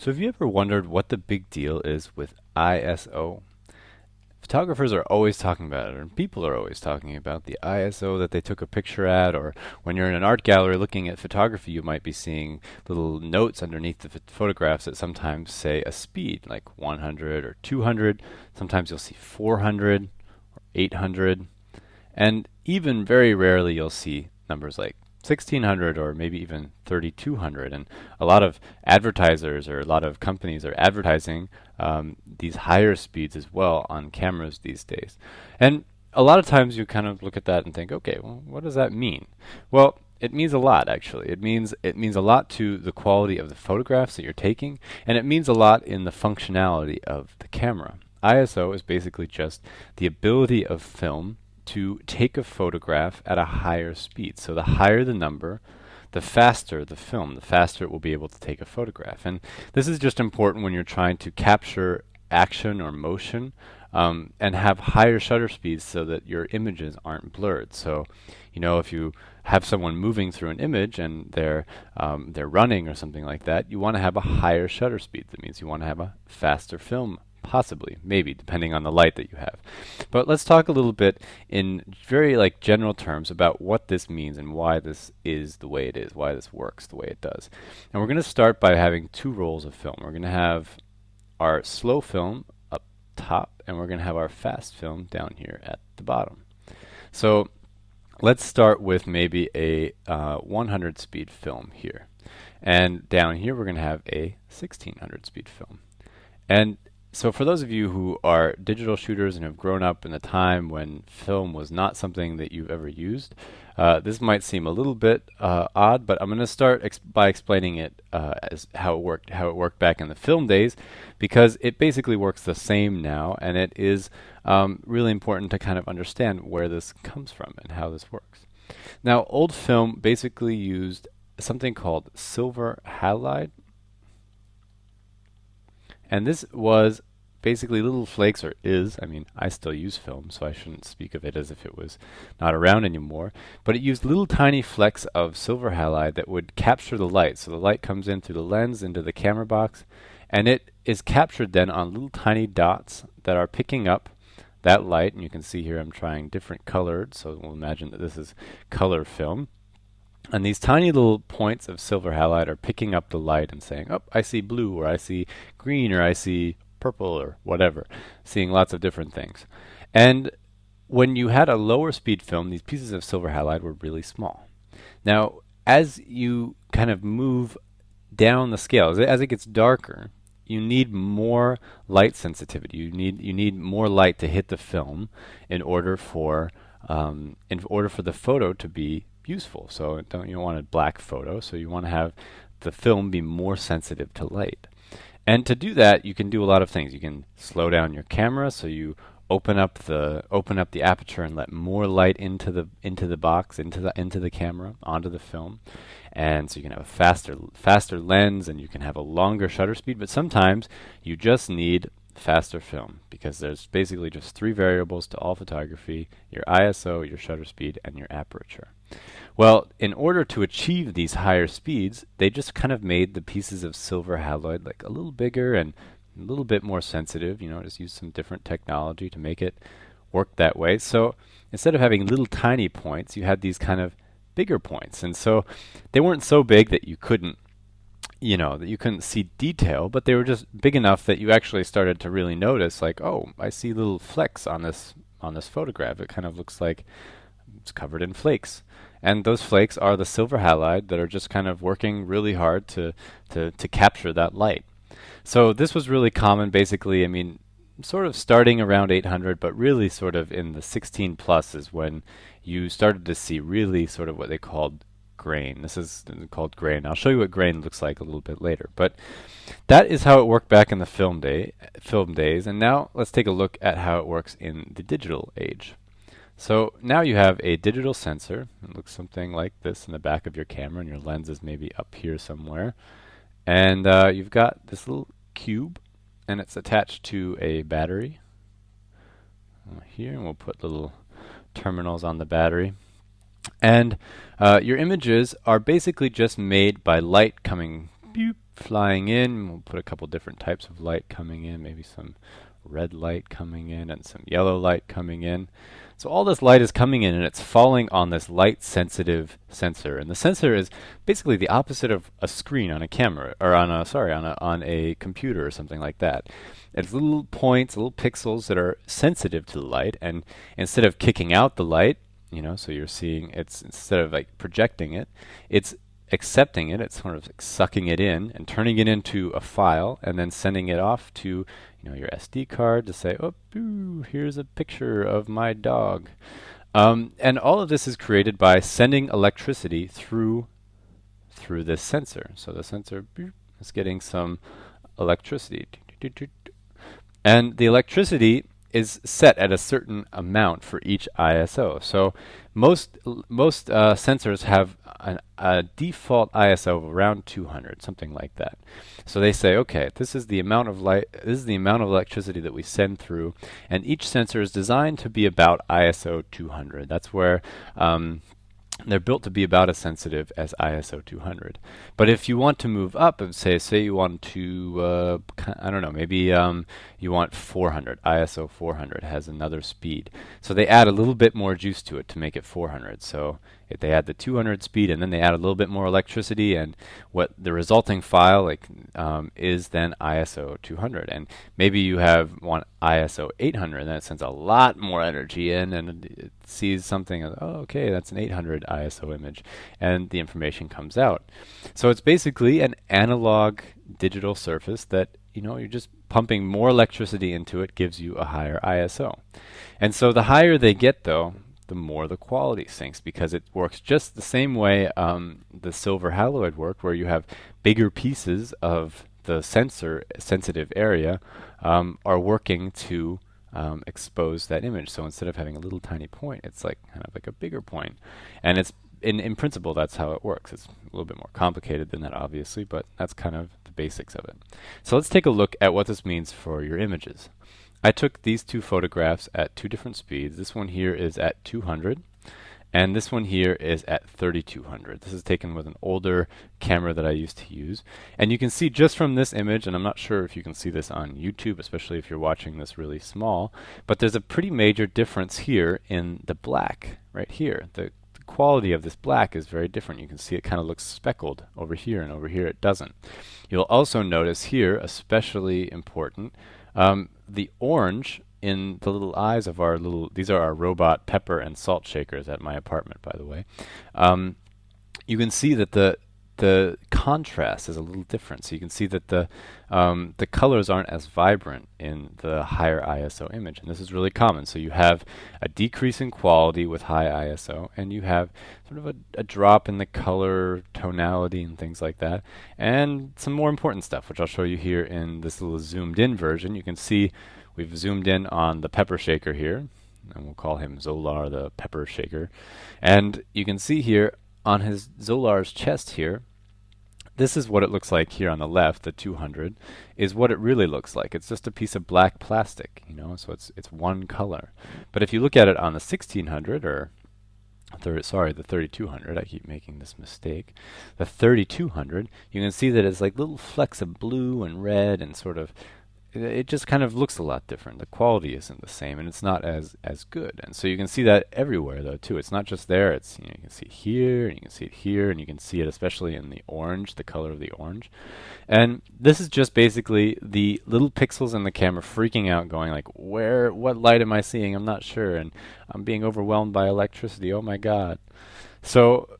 So have you ever wondered what the big deal is with ISO? Photographers are always talking about it, and people are always talking about the ISO that they took a picture at, or when you're in an art gallery looking at photography, you might be seeing little notes underneath the photographs that sometimes say a speed, like 100 or 200. Sometimes you'll see 400 or 800. And even very rarely you'll see numbers like 1600 or maybe even 3200. And a lot of advertisers or a lot of companies are advertising these higher speeds as well on cameras these days. And a lot of times you kind of look at that and think, okay, well, what does that mean? Well, it means a lot actually. It means a lot to the quality of the photographs that you're taking, and it means a lot in the functionality of the camera. ISO is basically just the ability of film to take a photograph at a higher speed. So the higher the number, the faster the film, the faster it will be able to take a photograph. And this is just important when you're trying to capture action or motion and have higher shutter speeds so that your images aren't blurred. So, if you have someone moving through an image and they're running or something like that, you want to have a higher shutter speed. That means you want to have a faster film. Possibly, maybe, depending on the light that you have. But let's talk a little bit in very general terms about what this means and why this is the way it is, why this works the way it does. And we're going to start by having two rolls of film. We're going to have our slow film up top, and we're going to have our fast film down here at the bottom. So let's start with maybe a 100 speed film here. And down here we're going to have a 1600 speed film. And so for those of you who are digital shooters and have grown up in a time when film was not something that you've ever used, this might seem a little bit odd, but I'm going to start by explaining it as how it worked back in the film days, because it basically works the same now, and it is really important to kind of understand where this comes from and how this works. Now, old film basically used something called silver halide. And this was basically little flakes, or is, I still use film, so I shouldn't speak of it as if it was not around anymore, but it used little tiny flecks of silver halide that would capture the light. So the light comes in through the lens into the camera box, and it is captured then on little tiny dots that are picking up that light. And you can see here I'm trying different colored, so we'll imagine that this is color film. And these tiny little points of silver halide are picking up the light and saying, oh, I see blue, or I see green, or I see purple, or whatever, seeing lots of different things. And when you had a lower speed film, these pieces of silver halide were really small. Now, as you kind of move down the scale, as it gets darker, you need more light sensitivity. You need more light to hit the film in order for the photo to be useful. So you don't want a black photo, so you want to have the film be more sensitive to light. And to do that, you can do a lot of things. You can slow down your camera, so you open up the aperture and let more light into the box, into the camera, onto the film. And so you can have a faster lens, and you can have a longer shutter speed, but sometimes you just need faster film, because there's basically just three variables to all photography: your ISO, your shutter speed, and your aperture. Well, in order to achieve these higher speeds, they just kind of made the pieces of silver halide like a little bigger and a little bit more sensitive, just use some different technology to make it work that way. So instead of having little tiny points, you had these kind of bigger points. And so they weren't so big that you couldn't see detail, but they were just big enough that you actually started to really notice, like, oh, I see little flecks on this photograph. It kind of looks like it's covered in flakes. And those flakes are the silver halide that are just kind of working really hard to capture that light. So this was really common, basically, sort of starting around 800, but really sort of in the 16 plus is when you started to see really sort of what they called grain. This is called grain. I'll show you what grain looks like a little bit later. But that is how it worked back in the film days. And now let's take a look at how it works in the digital age. So now you have a digital sensor. It looks something like this in the back of your camera, and your lens is maybe up here somewhere. And you've got this little cube, and it's attached to a battery here, and we'll put little terminals on the battery. And your images are basically just made by light coming flying in. We'll put a couple different types of light coming in, maybe some red light coming in and some yellow light coming in. So all this light is coming in and it's falling on this light sensitive sensor. And the sensor is basically the opposite of a screen on a camera or on a computer or something like that. It's little points, little pixels that are sensitive to the light, and instead of kicking out the light, so you're seeing it's instead of like projecting it, it's accepting it. It's sort of like sucking it in and turning it into a file and then sending it off to your SD card to say, oh, boo, here's a picture of my dog. And all of this is created by sending electricity through this sensor. So the sensor is getting some electricity. And the electricity is set at a certain amount for each ISO. So most sensors have a default ISO of around 200, something like that. So they say, okay, this is the amount of light, this is the amount of electricity that we send through, and each sensor is designed to be about ISO 200. That's where they're built to be about as sensitive as ISO 200. But if you want to move up and say you want to, I don't know, maybe you want 400, ISO 400 has another speed. So they add a little bit more juice to it to make it 400. So if they add the 200 speed and then they add a little bit more electricity, and what the resulting file is then ISO 200. And maybe you want ISO 800, and that sends a lot more energy in, and it sees something, oh, okay, that's an 800 ISO image, and the information comes out. So it's basically an analog digital surface that you're just pumping more electricity into it, gives you a higher ISO. And so the higher they get, though, the more the quality sinks, because it works just the same way the silver haloid worked, where you have bigger pieces of the sensitive area are working to expose that image. So instead of having a little tiny point, it's like kind of like a bigger point. And it's in principle, that's how it works. It's a little bit more complicated than that, obviously, but that's kind of the basics of it. So let's take a look at what this means for your images. I took these two photographs at two different speeds. This one here is at 200, and this one here is at 3200. This is taken with an older camera that I used to use. And you can see just from this image, and I'm not sure if you can see this on YouTube, especially if you're watching this really small, but there's a pretty major difference here in the black right here. The quality of this black is very different. You can see it kind of looks speckled over here, and over here it doesn't. You'll also notice here, especially important, the orange in the little eyes of these are our robot pepper and salt shakers at my apartment, by the way. You can see that the contrast is a little different. So you can see that the colors aren't as vibrant in the higher ISO image, and this is really common. So you have a decrease in quality with high ISO, and you have sort of a drop in the color tonality and things like that, and some more important stuff, which I'll show you here in this little zoomed in version. You can see we've zoomed in on the pepper shaker here, and we'll call him Zolar the pepper shaker. And you can see here on his Zolar's chest here, this is what it looks like here on the left. The 200 is what it really looks like. It's just a piece of black plastic, so it's one color. But if you look at it on the 1600 or the 3200, I keep making this mistake. The 3200, you can see that it's like little flecks of blue and red, and sort of it just kind of looks a lot different. The quality isn't the same, and it's not as good. And so you can see that everywhere, though, too. It's not just there. It's you can see it here, and you can see it here, and you can see it especially in the orange, the color of the orange. And this is just basically the little pixels in the camera freaking out, going like, what light am I seeing? I'm not sure, and I'm being overwhelmed by electricity. Oh my God. So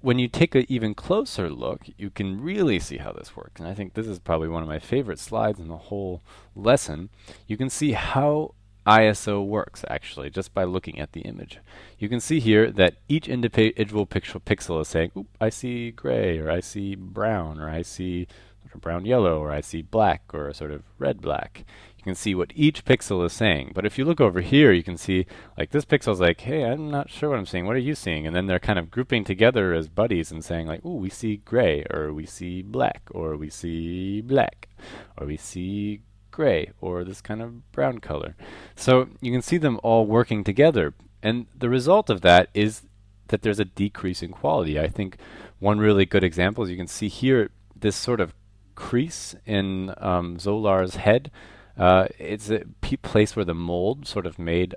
when you take an even closer look, you can really see how this works. And I think this is probably one of my favorite slides in the whole lesson. You can see how ISO works, actually, just by looking at the image. You can see here that each individual pixel is saying, oop, I see gray, or I see brown, or I see sort of brown yellow, or I see black, or a sort of red black. You can see what each pixel is saying. But if you look over here, you can see like this pixel's like, hey, I'm not sure what I'm seeing. What are you seeing? And then they're kind of grouping together as buddies and saying like, ooh, we see gray, or we see black, or we see black, or we see gray, or this kind of brown color. So you can see them all working together. And the result of that is that there's a decrease in quality. I think one really good example is you can see here this sort of crease in Zolar's head. It's a place where the mold sort of made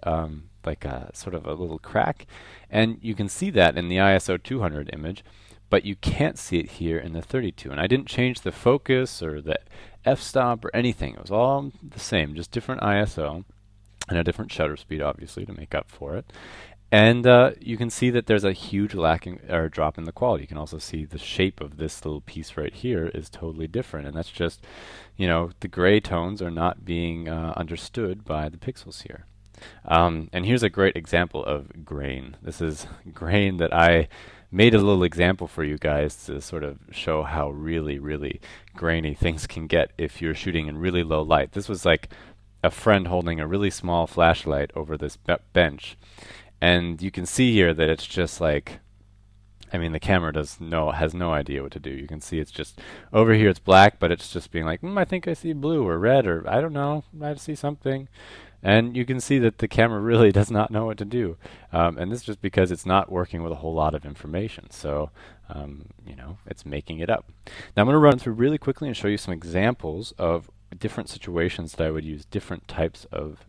like a sort of a little crack, and you can see that in the ISO 200 image, but you can't see it here in the 32. And I didn't change the focus or the f-stop or anything. It was all the same, just different ISO and a different shutter speed, obviously, to make up for it. And you can see that there's a huge lacking or drop in the quality. You can also see the shape of this little piece right here is totally different, and that's just, the gray tones are not being understood by the pixels here. And here's a great example of grain. This is grain that I made a little example for you guys to sort of show how really, really grainy things can get if you're shooting in really low light. This was like a friend holding a really small flashlight over this bench. And you can see here that it's just like, the camera has no idea what to do. You can see it's just, over here it's black, but it's just being like, I think I see blue or red, or I don't know, I see something. And you can see that the camera really does not know what to do. And this is just because it's not working with a whole lot of information. So, it's making it up. Now I'm going to run through really quickly and show you some examples of different situations that I would use different types of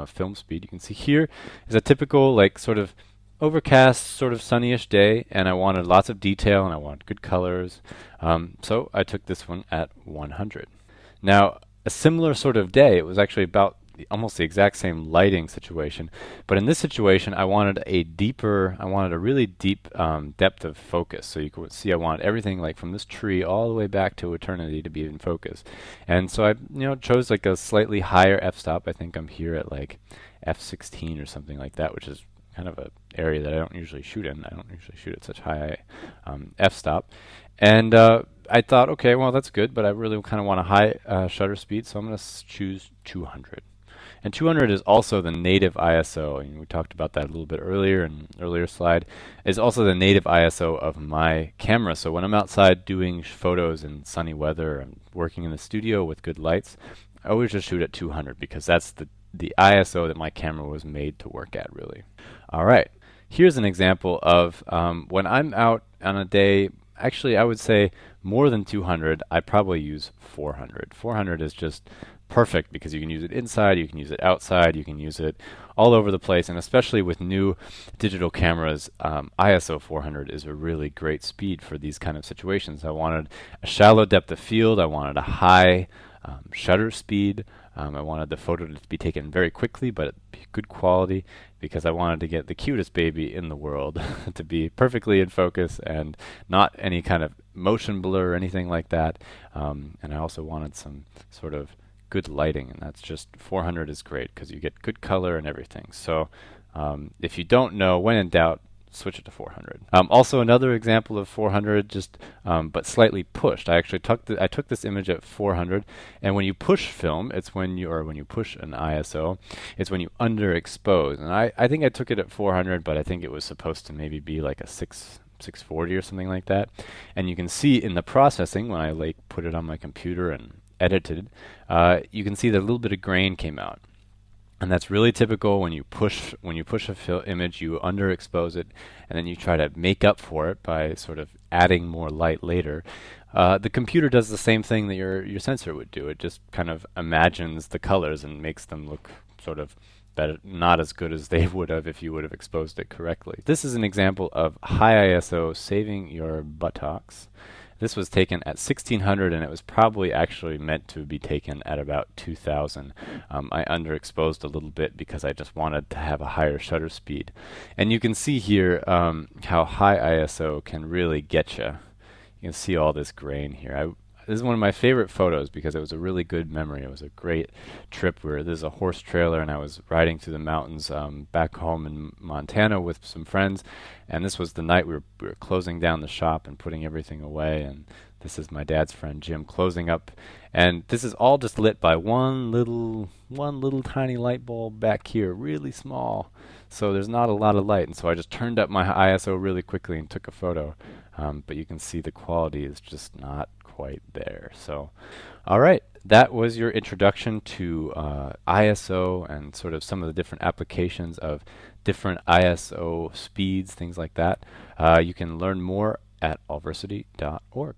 film speed. You can see here is a typical sort of overcast, sort of sunnyish day, and I wanted lots of detail and I wanted good colors. So I took this one at 100. Now, a similar sort of day, it was actually about almost the exact same lighting situation, but in this situation I wanted a really deep depth of focus. So you could see I want everything like from this tree all the way back to eternity to be in focus. And so I chose like a slightly higher f-stop. I think I'm here at like f16 or something like that, which is kind of an area that I don't usually shoot in. I don't usually shoot at such high f-stop. And I thought, okay, well that's good, but I really kind of want a high shutter speed, so I'm going to choose 200. And 200 is also the native ISO, and we talked about that a little bit earlier in an earlier slide. It's also the native ISO of my camera. So when I'm outside doing photos in sunny weather and working in the studio with good lights, I always just shoot at 200 because that's the ISO that my camera was made to work at, really. All right, here's an example of when I'm out on a day. Actually, I would say more than 200, I probably use 400. 400 is just perfect because you can use it inside, you can use it outside, you can use it all over the place, and especially with new digital cameras, ISO 400 is a really great speed for these kind of situations. I wanted a shallow depth of field, I wanted a high shutter speed, I wanted the photo to be taken very quickly but good quality because I wanted to get the cutest baby in the world to be perfectly in focus and not any kind of motion blur or anything like that. And I also wanted some sort of good lighting, and that's just 400 is great because you get good color and everything. So if you don't know, when in doubt, switch it to 400. Also another example of 400, just but slightly pushed. I actually took this image at 400, and when you push film, it's when you push an ISO, it's when you underexpose. And I think I took it at 400, but I think it was supposed to maybe be like a 640 or something like that. And you can see in the processing when I put it on my computer and edited, you can see that a little bit of grain came out. And that's really typical when you push a image, you underexpose it, and then you try to make up for it by sort of adding more light later. The computer does the same thing that your sensor would do. It just kind of imagines the colors and makes them look sort of better, not as good as they would have if you would have exposed it correctly. This is an example of high ISO saving your buttocks. This was taken at 1600, and it was probably actually meant to be taken at about 2000. I underexposed a little bit because I just wanted to have a higher shutter speed. And you can see here how high ISO can really get you. You can see all this grain here. This is one of my favorite photos because it was a really good memory. It was a great trip where there's a horse trailer and I was riding through the mountains back home in Montana with some friends, and this was the night we were closing down the shop and putting everything away, and this is my dad's friend Jim closing up, and this is all just lit by one little tiny light bulb back here, really small, so there's not a lot of light, and so I just turned up my ISO really quickly and took a photo, but you can see the quality is just not quite there. So all right, that was your introduction to ISO and sort of some of the different applications of different ISO speeds, things like that. You can learn more at allversity.org.